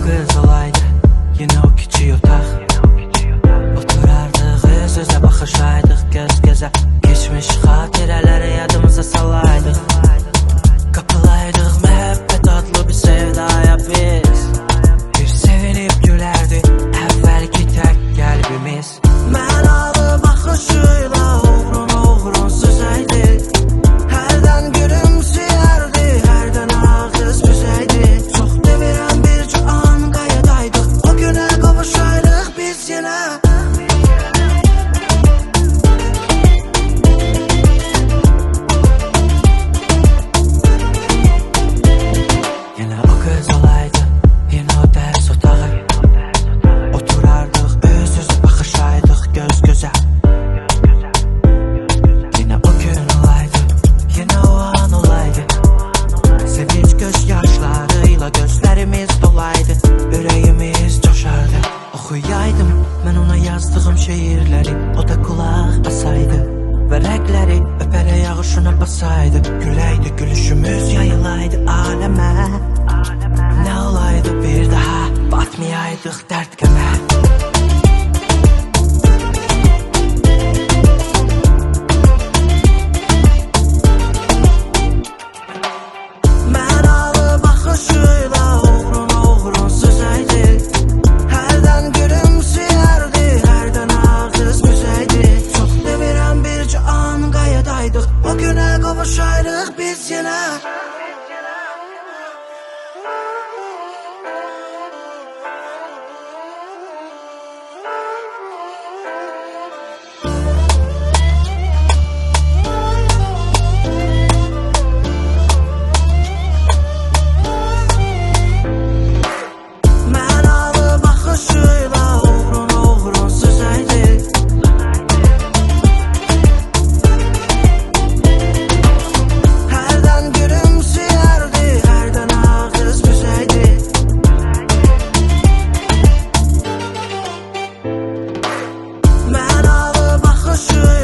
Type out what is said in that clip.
kız olaydı, yine o küçük otaq. Oturardıq, öz-özə baxışaydıq göz-gözə. Geçmiş xatirələri yadımıza salaydıq. Kapılaydıq məhəbbət adlı bir sevdaya biz. Bir sevinib gülərdi əvvəlki tək qəlbimiz. Mən alı baxışıyla uğrun süzəydi. Hərdən gülümsəyərdi, hərdən ağız büzəydi. Çox devirən bir an qayıdaydıq, o günə qovuşaydıq biz yenə. Yine o kız olaydı, yine o ders otağı. Oturardıq, öz-özə baxışaydıq göz-gözə. Yine o gün olaydı, yine o an olaydı. Sevinç göz yaşlarıyla gözlərimiz dolaydı. Ürəyimiz coşardı. Oxuyaydım mən ona yazdığım şeirləri, o da qulaq asaydı. Vərəqləri öpərək yağışına basaydı. Güləydi, gülüşümüz yayılaydı aləmə. Nə olaydı bir daha, batmayaydıq dərd qəmə. Mən alı baxışıyla uğrun süzəydi. Hərdən gülümsəyərdi, hərdən ağız büzəydi. Çox devirən bir an qayıdaydıq, o günə qovuşaydıq biz yenə. Mən alı baxışıyla uğrun süzəydi. Hərdən gülümsəyərdi, hərdən ağız büzəydi. Mən alı baxışıyla